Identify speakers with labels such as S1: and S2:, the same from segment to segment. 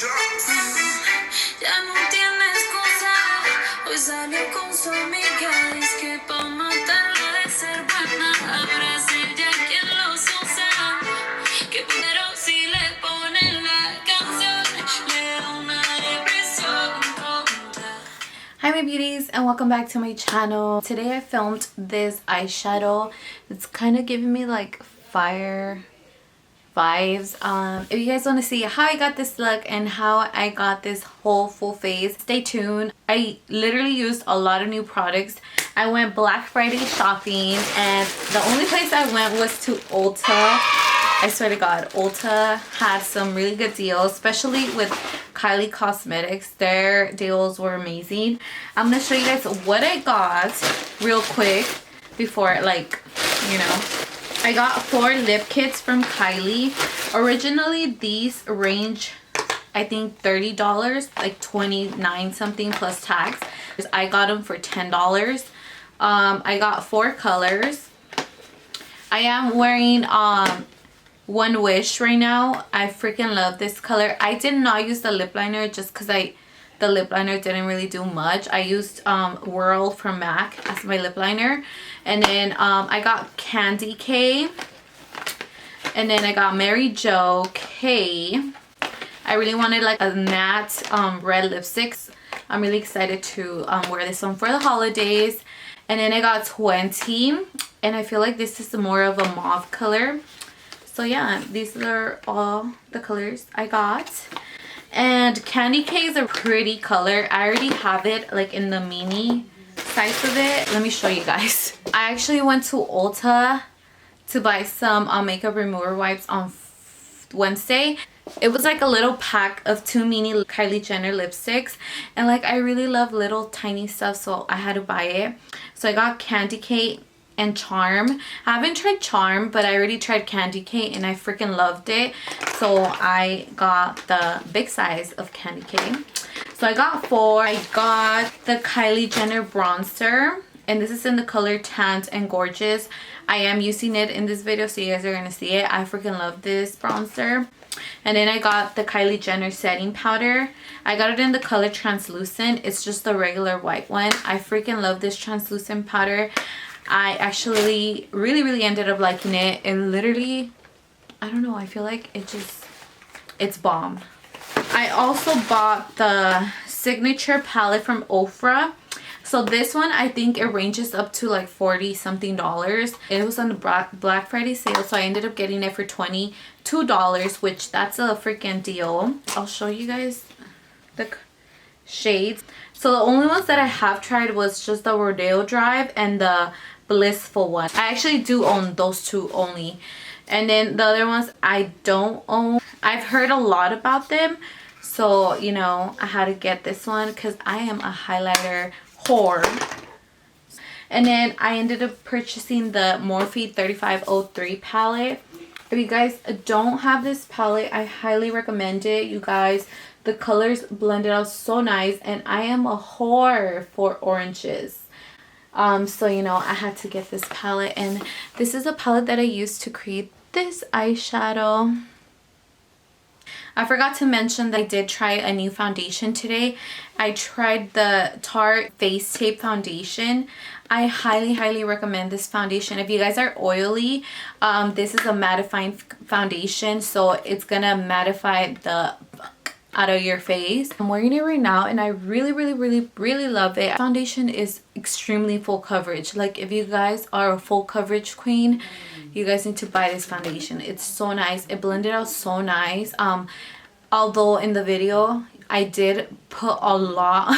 S1: Ya no tiene excusa. Hoy salió con su amiga. Dice que pa' matarla de ser buena. Ahora es ella quien los usa. Que primero si le ponen la canción, le da una depresión tonta.
S2: Hi my beauties, and welcome back to my channel. Today I filmed this eyeshadow. It's kind of giving me like fire vibes. If you guys want to see how I got this look and how I got this whole full face, stay tuned. I literally used a lot of new products. I went Black Friday shopping, and the only place I went was to Ulta. I swear to God, Ulta had some really good deals, especially with Kylie Cosmetics. Their deals were amazing. I'm gonna show you guys what I got real quick before, like, you know. I got 4 lip kits from Kylie. Originally, these range, I think, $30, like 29 something plus tax. I got them for $10. I got 4 colors. I am wearing One Wish right now. I freaking love this color. I did not use the lip liner just because the lip liner didn't really do much. I used Whirl from MAC as my lip liner. And then I got Candy K. And then I got Mary Jo K. I really wanted like a matte red lipstick. I'm really excited to wear this one for the holidays. And then I got 20. And I feel like this is more of a mauve color. So yeah, these are all the colors I got. And Candy K is a pretty color. I already have it like in the mini size of it. Let me show you guys. I actually went to Ulta to buy some makeup remover wipes on Wednesday. It was like a little pack of 2 mini Kylie Jenner lipsticks, and like I really love little tiny stuff, so I had to buy it. So I got Candy K and Charm. I haven't tried Charm, but I already tried Candy K and I freaking loved it. So I got the big size of Candy K. So I got 4. I got the Kylie Jenner bronzer, and this is in the color Tanned and Gorgeous. I am using it in this video, so you guys are gonna see it. I freaking love this bronzer. And then I got the Kylie Jenner setting powder. I got it in the color Translucent. It's just the regular white one. I freaking love this translucent powder. I actually really ended up liking it. It literally, I don't know, I feel like it's bomb. I also bought the signature palette from Ofra. So this one, I think it ranges up to like 40 something dollars. It was on the Black Friday sale, so I ended up getting it for $22, which that's a freaking deal. I'll show you guys the shades. So the only ones that I have tried was just the Rodeo Drive and the Blissful one. I actually do own those 2 only. And then the other ones I don't own. I've heard a lot about them, so you know, I had to get this one because I am a highlighter whore. And then I ended up purchasing the Morphe 3503 palette. If you guys don't have this palette, I highly recommend it. You guys, the colors blended out so nice, and I am a whore for oranges. So you know, I had to get this palette, and this is a palette that I used to create this eyeshadow. I forgot to mention that I did try a new foundation today. I tried the Tarte Face Tape foundation. I highly recommend this foundation. If you guys are oily, this is a mattifying foundation, so it's gonna mattify the out of your face. I'm wearing it right now, and I really love it. Foundation is extremely full coverage. Like, if you guys are a full coverage queen, you guys need to buy this foundation. It's so nice. It blended out so nice. Although in the video I did put a lot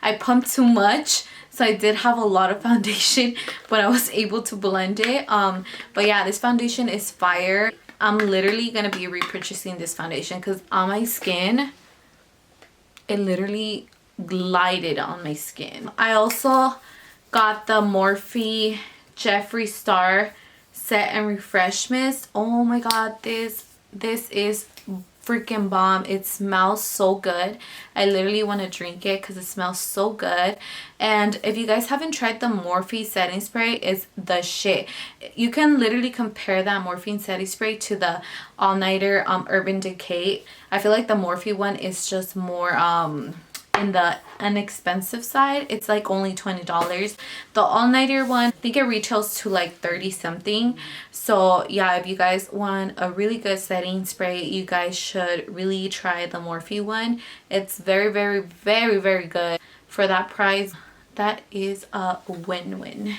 S2: I pumped too much, so I did have a lot of foundation, but I was able to blend it. But yeah, this foundation is fire. I'm literally gonna be repurchasing this foundation because on my skin, it literally glided on my skin. I also got the Morphe Jeffree Star Set and Refresh Mist. Oh my god, this is freaking bomb. It smells so good. I literally want to drink it because it smells so good. And if you guys haven't tried the Morphe setting spray, it's the shit. You can literally compare that Morphe setting spray to the All Nighter Urban Decay. I feel like the Morphe one is just more in the inexpensive side. It's like only $20. The All Nighter one, I think it retails to like 30 something. So yeah, if you guys want a really good setting spray, you guys should really try the Morphe one. It's very, very, very, very good for that price. That is a win-win.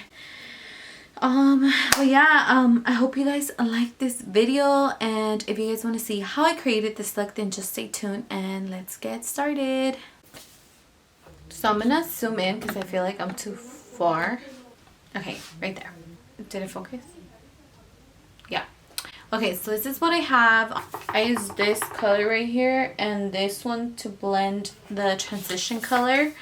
S2: But yeah, I hope you guys like this video, and if you guys want to see how I created this look, then just stay tuned and let's get started. So I'm gonna zoom in because I feel like I'm too far. Okay, right there. Did it focus? Yeah. Okay, so this is what I have. I use this color right here and this one to blend the transition color.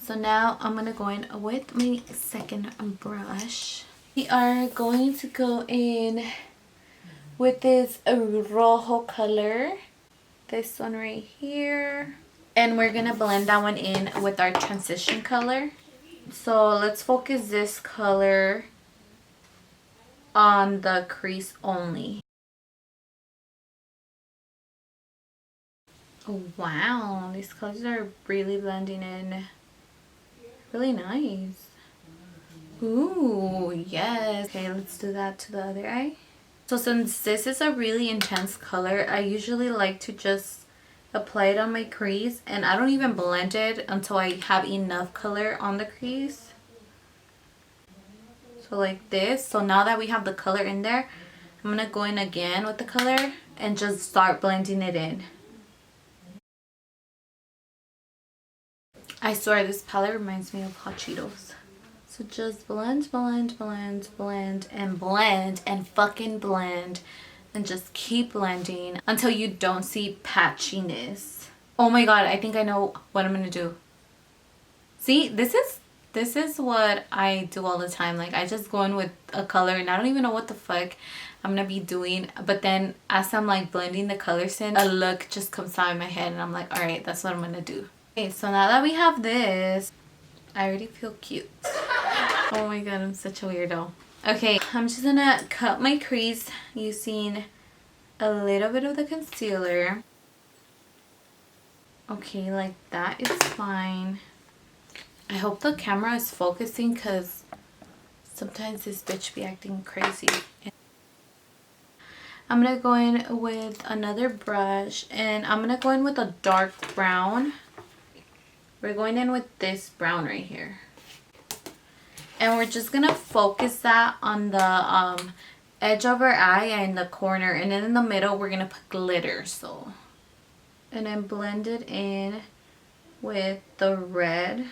S2: So now I'm gonna go in with my second brush. We are going to go in with this rojo color. This one right here. And we're gonna blend that one in with our transition color. So let's focus this color on the crease only. Oh, wow, these colors are really blending in. Really nice. Ooh, yes. Okay, let's do that to the other eye. So since this is a really intense color, I usually like to just apply it on my crease, and I don't even blend it until I have enough color on the crease. So like this. So now that we have the color in there, I'm gonna go in again with the color and just start blending it in. I swear this palette reminds me of Hot Cheetos. So just blend, blend, blend, blend, and blend, and fucking blend, and just keep blending until you don't see patchiness. Oh my god, I think I know what I'm gonna do. See, this is what I do all the time. Like, I just go in with a color and I don't even know what the fuck I'm gonna be doing, but then as I'm like blending the colors in, a look just comes out in my head and I'm like, all right, that's what I'm gonna do. Okay, so now that we have this, I already feel cute. Oh my god, I'm such a weirdo. Okay, I'm just gonna cut my crease using a little bit of the concealer. Okay, like that is fine. I hope the camera is focusing because sometimes this bitch be acting crazy. I'm gonna go in with another brush and I'm gonna go in with a dark brown. We're going in with this brown right here. And we're just gonna focus that on the edge of our eye and the corner, and then in the middle we're gonna put glitter. So, and then blend it in with the red.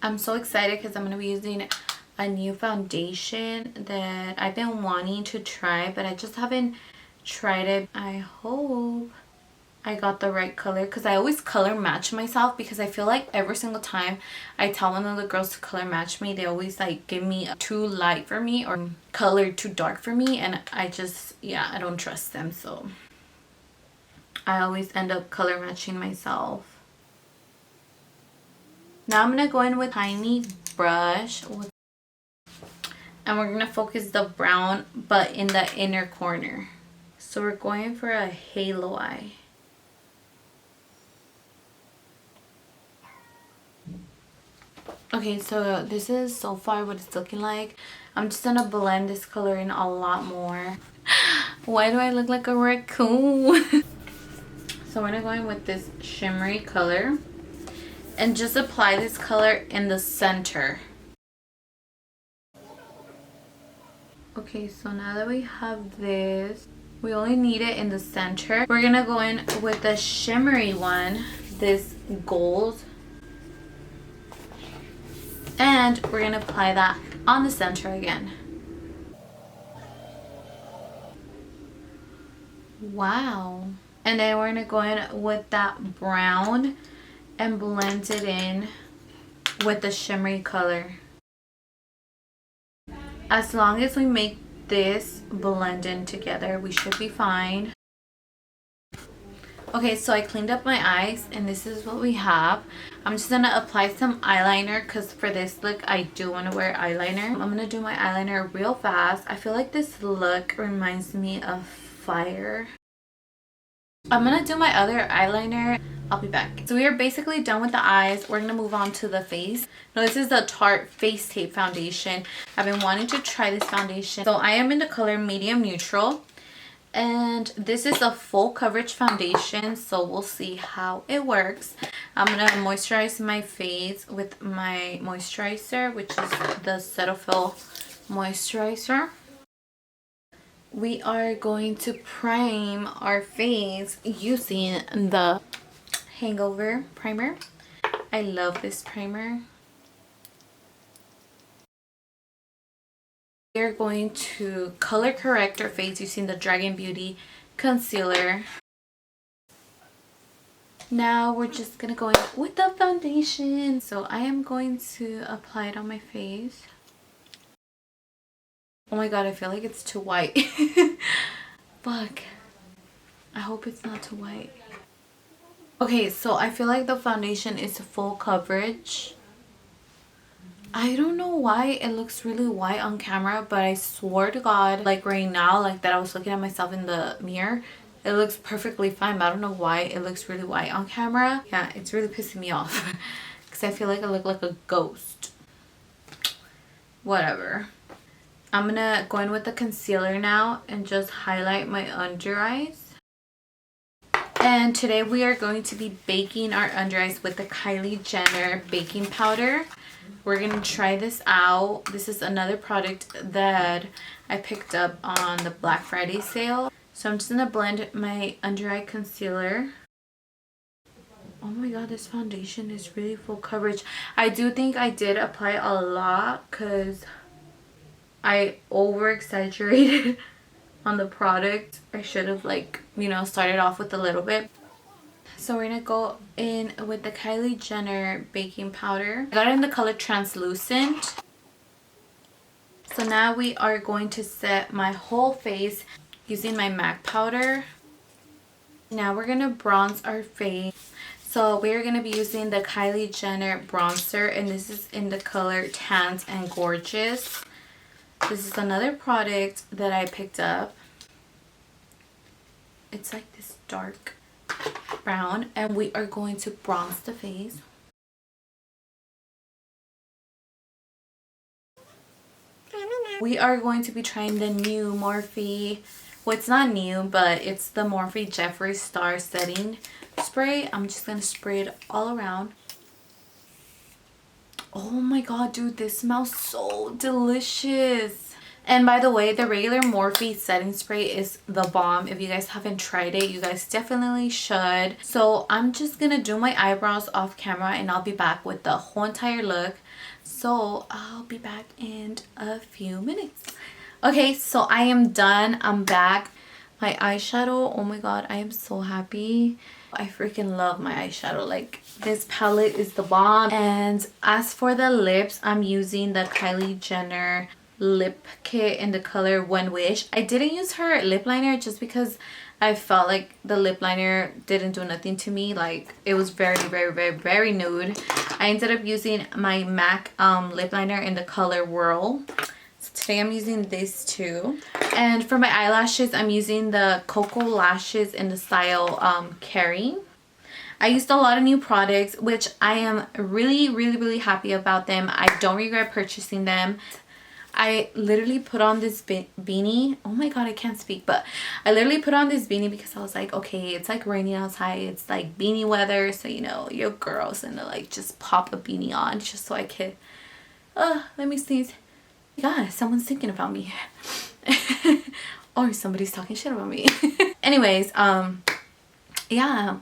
S2: I'm so excited because I'm gonna be using a new foundation that I've been wanting to try, but I just haven't tried it. I hope I got the right color because I always color match myself, because I feel like every single time I tell one of the girls to color match me, they always like give me too light for me or color too dark for me, and I just, yeah, I don't trust them, so I always end up color matching myself. Now I'm gonna go in with a tiny brush and we're gonna focus the brown but in the inner corner. So we're going for a halo eye. Okay, so this is so far what it's looking like. I'm just gonna blend this color in a lot more. Why do I look like a raccoon? So we're gonna go in with this shimmery color and just apply this color in the center. Okay, so now that we have this, we only need it in the center. We're gonna go in with the shimmery one, this gold. And we're gonna apply that on the center again. Wow. And then we're gonna go in with that brown and blend it in with the shimmery color. As long as we make this blend in together, we should be fine. Okay, so I cleaned up my eyes and this is what we have. I'm just gonna apply some eyeliner because for this look I do want to wear eyeliner. I'm gonna do my eyeliner real fast. I feel like this look reminds me of fire. I'm gonna do my other eyeliner. I'll be back. So we are basically done with the eyes. We're gonna move on to the face. Now this is the Tarte Face Tape Foundation. I've been wanting to try this foundation. So I am in the color medium neutral. And this is a full coverage foundation, so we'll see how it works. I'm gonna moisturize my face with my moisturizer, which is the Cetaphil moisturizer. We are going to prime our face using the Hangover primer. I love this primer. We are going to color correct our face using the Dragon Beauty concealer. Now we're just gonna go in with the foundation. So I am going to apply it on my face. Oh my god, I feel like it's too white. Fuck. I hope it's not too white. Okay, so I feel like the foundation is full coverage. I don't know why it looks really white on camera, but I swear to god, like right now, like that I was looking at myself in the mirror, it looks perfectly fine, but I don't know why it looks really white on camera. Yeah, it's really pissing me off because I feel like I look like a ghost. Whatever. I'm gonna go in with the concealer now and just highlight my under eyes. And today we are going to be baking our under eyes with the Kylie Jenner baking powder. We're gonna try this out. This is another product that I picked up on the Black Friday sale. So I'm just gonna blend my under eye concealer. Oh my god, this foundation is really full coverage. I do think I did apply a lot because I over exaggerated on the product. I should have, like, you know, started off with a little bit. So we're gonna go in with the Kylie Jenner baking powder. I got it in the color translucent. So now we are going to set my whole face using my MAC powder. Now we're gonna bronze our face. So we're gonna be using the Kylie Jenner bronzer, and this is in the color Tanned and Gorgeous. This is another product that I picked up. It's like this dark brown, and we are going to bronze the face. We are going to be trying the new Morphe, well, it's not new, but it's the Morphe Jeffree Star setting spray. I'm just gonna spray it all around. Oh my god, dude, this smells so delicious. And by the way, the regular Morphe setting spray is the bomb. If you guys haven't tried it, you guys definitely should. So I'm just gonna do my eyebrows off camera and I'll be back with the whole entire look. So I'll be back in a few minutes. Okay, so I am done. I'm back. My eyeshadow, oh my god, I am so happy. I freaking love my eyeshadow. Like, this palette is the bomb. And as for the lips, I'm using the Kylie Jenner lip kit in the color One Wish. I didn't use her lip liner just because I felt like the lip liner didn't do nothing to me. Like, it was very nude. I ended up using my MAC lip liner in the color Whirl. So today I'm using this too. And for my eyelashes, I'm using the Cocoa Lashes in the style Carrie. I used a lot of new products, which I am really happy about them. I don't regret purchasing them. I literally put on this beanie. Oh my god, I can't speak, but I literally put on this beanie because I was like, okay, it's like raining outside, it's like beanie weather, so you know, your girl's gonna like just pop a beanie on just so I could let me sneeze. Yeah, someone's thinking about me. Or somebody's talking shit about me. Anyways, yeah,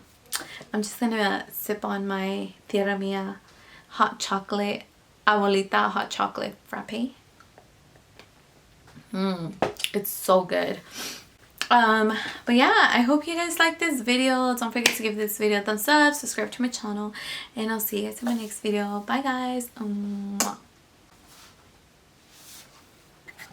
S2: I'm just gonna sip on my Tierra Mia hot chocolate, abuelita hot chocolate frappe. It's so good. But yeah, I hope you guys like this video. Don't forget to give this video a thumbs up, subscribe to my channel, and I'll see you guys in my next video. Bye guys. Mwah.